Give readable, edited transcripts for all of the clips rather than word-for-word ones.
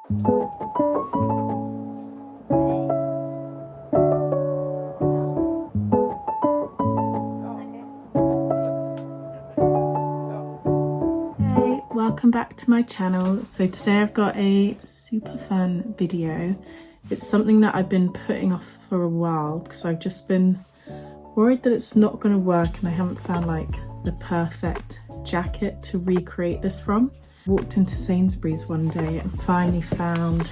Hey, welcome back to my channel. So today I've got a super fun video. It's something that I've been putting off for a while because I've just been worried that it's not going to work and I haven't found like the perfect jacket to recreate this from. Walked into Sainsbury's one day and finally found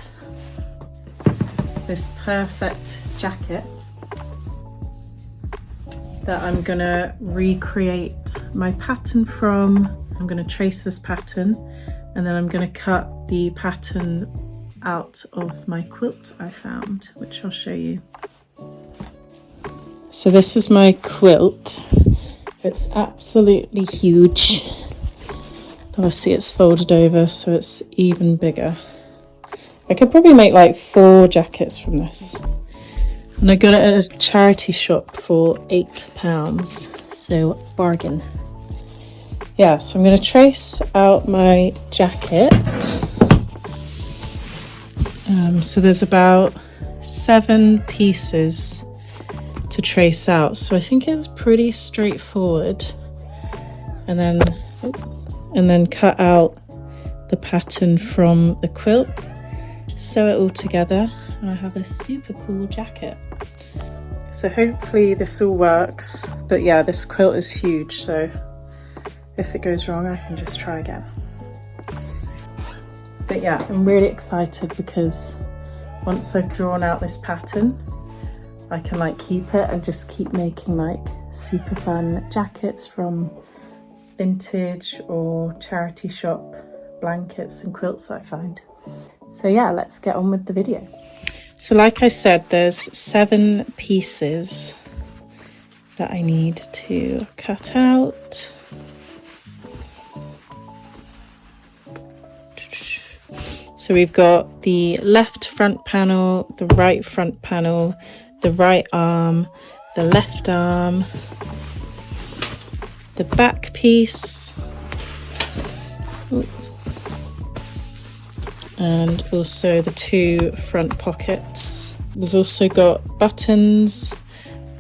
this perfect jacket that I'm gonna recreate my pattern from. I'm gonna trace this pattern and then I'm gonna cut the pattern out of my quilt I found, which I'll show you. So this is my quilt. It's absolutely huge. Obviously it's folded over so it's even bigger. I could probably make like 4 jackets from this. And I got it at a charity shop for £8, so bargain. Yeah, so I'm going to trace out my jacket. So there's about 7 pieces to trace out, so I think it's pretty straightforward. And then cut out the pattern from the quilt, sew it all together, and I have this super cool jacket. So hopefully this all works, but yeah, this quilt is huge, so if it goes wrong I can just try again. But yeah, I'm really excited because once I've drawn out this pattern I can like keep it and just keep making like super fun jackets from vintage or charity shop blankets and quilts that I find. So yeah, let's get on with the video. So like I said, there's 7 pieces that I need to cut out. So we've got the left front panel, the right front panel, the right arm, the left arm, the back piece, and also the 2 front pockets. We've also got buttons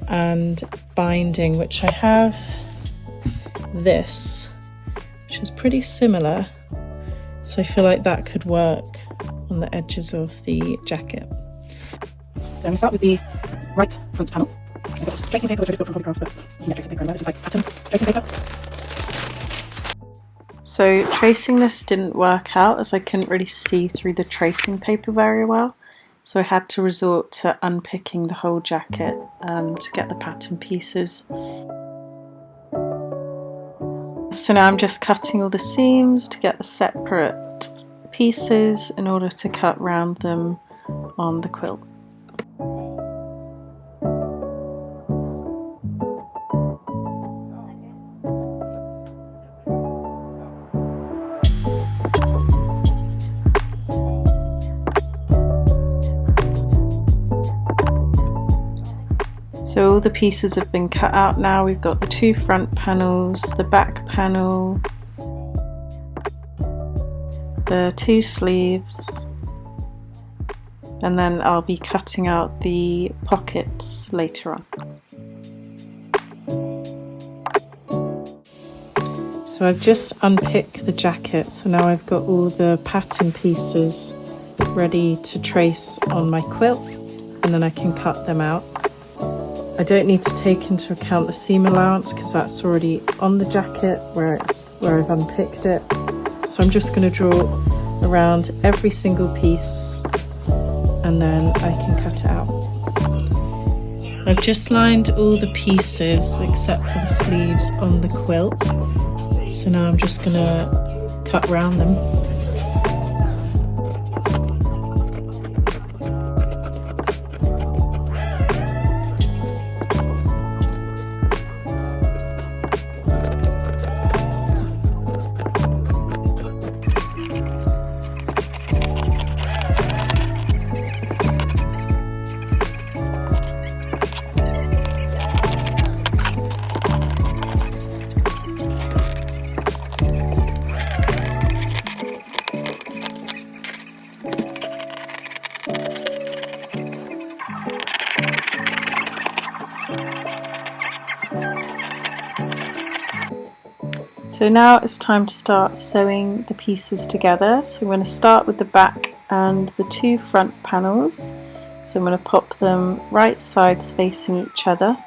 and binding, which I have this, which is pretty similar. So I feel like that could work on the edges of the jacket. So I'm going to start with the right front panel. I've got this tracing paper, which I just got from Hobbycraft, but you can get tracing paper in there. This is like pattern tracing paper. So tracing this didn't work out as I couldn't really see through the tracing paper very well. So I had to resort to unpicking the whole jacket to get the pattern pieces. So now I'm just cutting all the seams to get the separate pieces in order to cut round them on the quilt. So all the pieces have been cut out now. We've got the 2 front panels, the back panel, the 2 sleeves, and then I'll be cutting out the pockets later on. So I've just unpicked the jacket, so now I've got all the pattern pieces ready to trace on my quilt, and then I can cut them out. I don't need to take into account the seam allowance because that's already on the jacket where I've unpicked it. So I'm just going to draw around every single piece and then I can cut it out. I've just lined all the pieces except for the sleeves on the quilt. So now I'm just going to cut around them. So now it's time to start sewing the pieces together. So I'm going to start with the back and the two front panels. So I'm going to pop them right sides facing each other.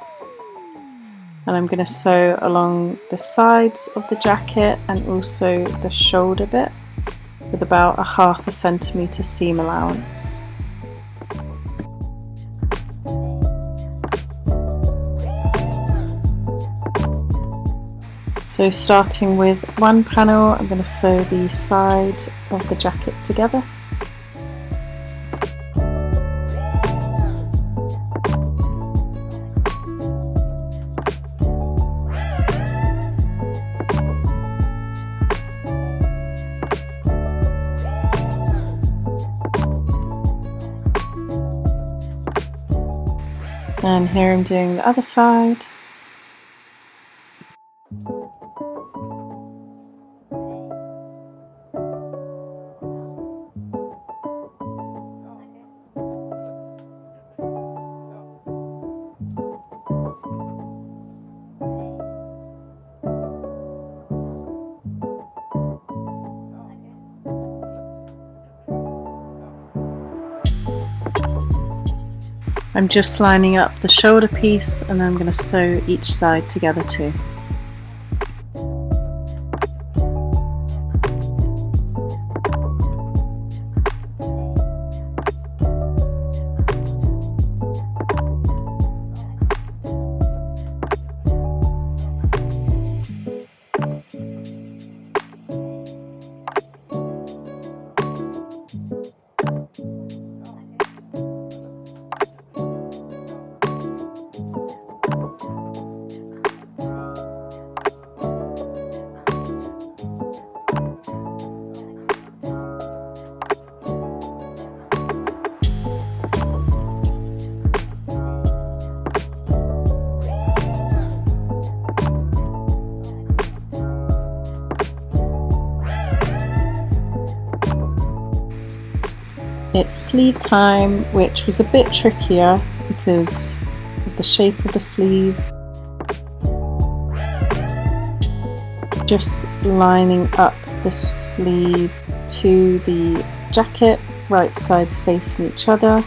And I'm going to sew along the sides of the jacket and also the shoulder bit with about a ½ centimetre seam allowance. So starting with one panel, I'm going to sew the side of the jacket together. And here I'm doing the other side. I'm just lining up the shoulder piece and then I'm going to sew each side together too. It's sleeve time, which was a bit trickier because of the shape of the sleeve. Just lining up the sleeve to the jacket, right sides facing each other,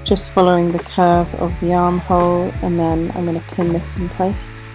just following the curve of the armhole, and then I'm going to pin this in place.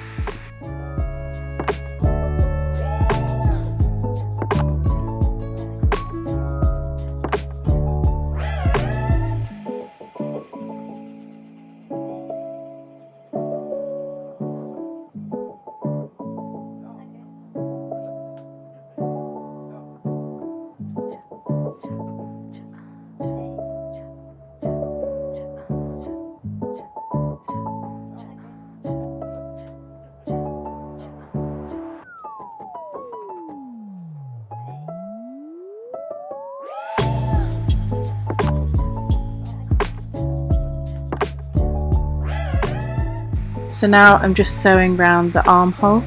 So now I'm just sewing round the armhole.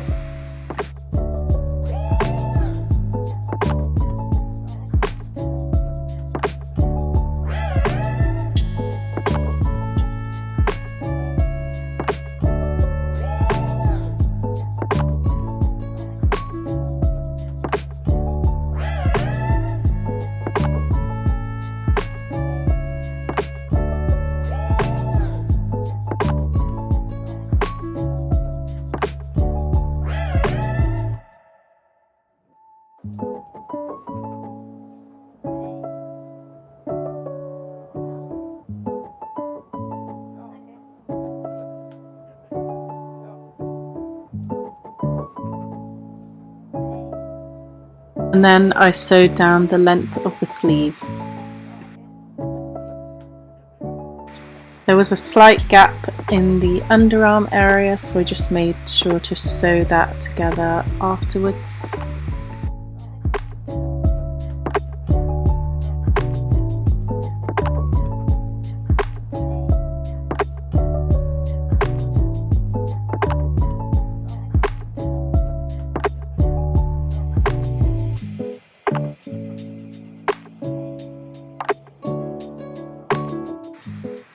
And then I sewed down the length of the sleeve. There was a slight gap in the underarm area, so I just made sure to sew that together afterwards.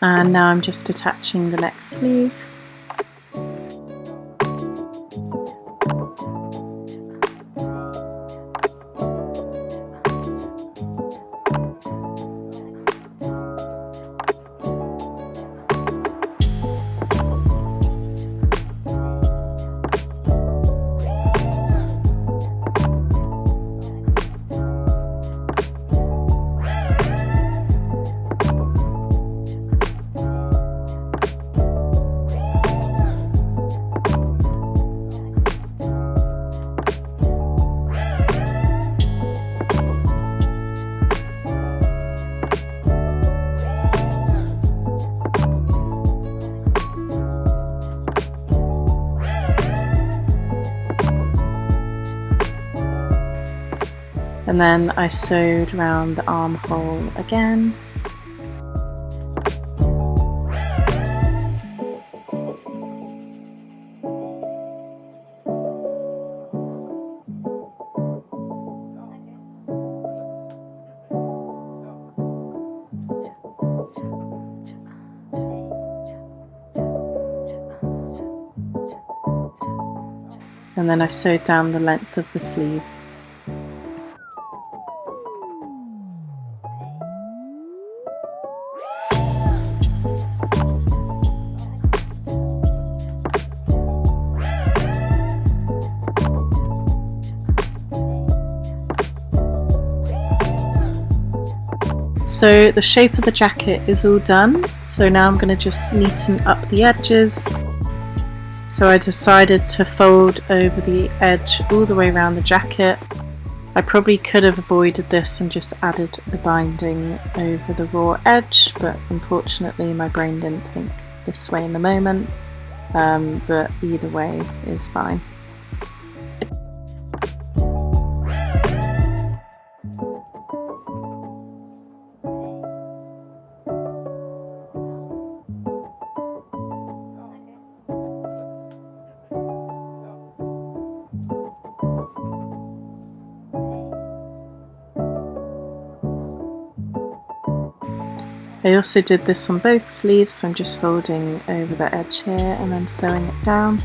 And now I'm just attaching the next sleeve. And then I sewed around the armhole again. And then I sewed down the length of the sleeve. So the shape of the jacket is all done, so now I'm going to just neaten up the edges. So I decided to fold over the edge all the way around the jacket. I probably could have avoided this and just added the binding over the raw edge, but unfortunately my brain didn't think this way in the moment, but either way is fine. I also did this on both sleeves, so I'm just folding over the edge here and then sewing it down.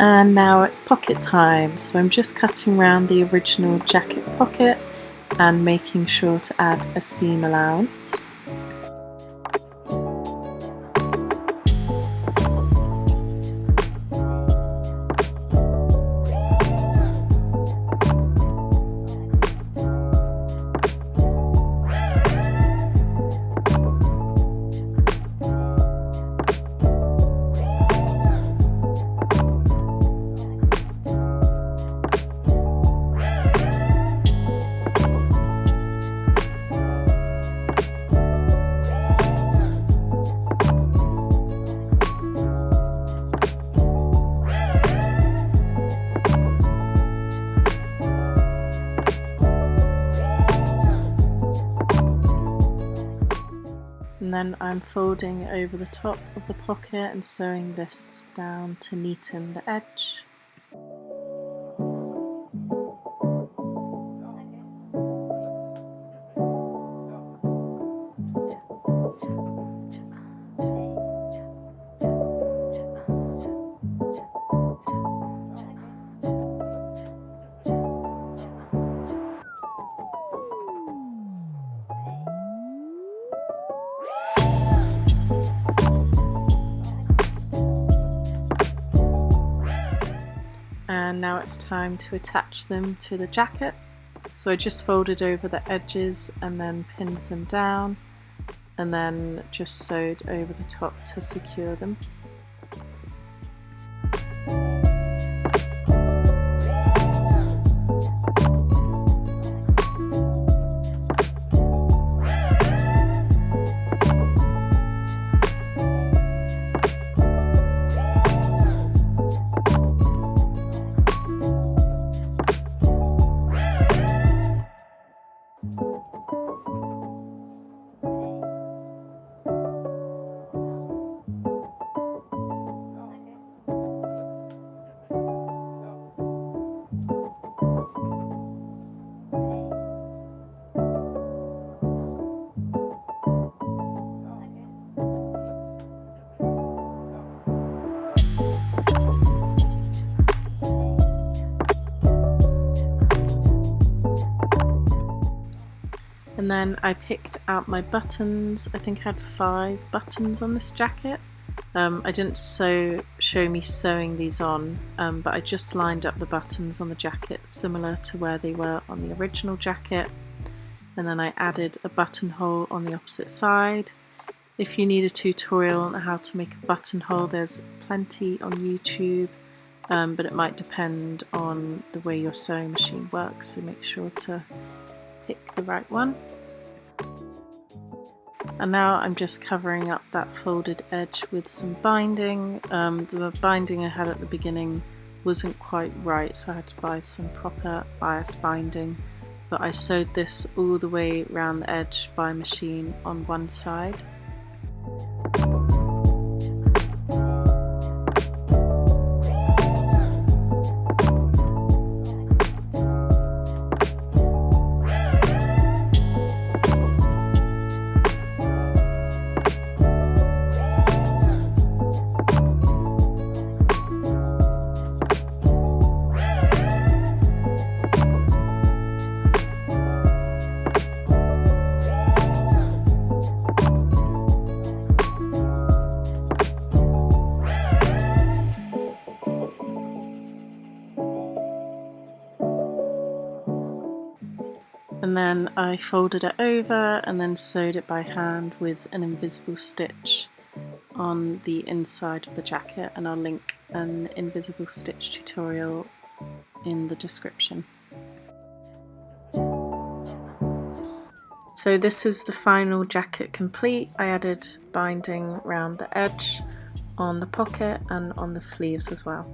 And now it's pocket time, so I'm just cutting around the original jacket pocket and making sure to add a seam allowance. And then I'm folding over the top of the pocket and sewing this down to neaten the edge. And now it's time to attach them to the jacket. So I just folded over the edges and then pinned them down, and then just sewed over the top to secure them. And then I picked out my buttons. I think I had 5 buttons on this jacket. I didn't show me sewing these on, but I just lined up the buttons on the jacket similar to where they were on the original jacket, and then I added a buttonhole on the opposite side. If you need a tutorial on how to make a buttonhole, there's plenty on YouTube, but it might depend on the way your sewing machine works, so make sure to pick the right one. And now I'm just covering up that folded edge with some binding. The binding I had at the beginning wasn't quite right, so I had to buy some proper bias binding, but I sewed this all the way around the edge by machine on one side. And then I folded it over and then sewed it by hand with an invisible stitch on the inside of the jacket, and I'll link an invisible stitch tutorial in the description. So this is the final jacket complete. I added binding around the edge, on the pocket and on the sleeves as well.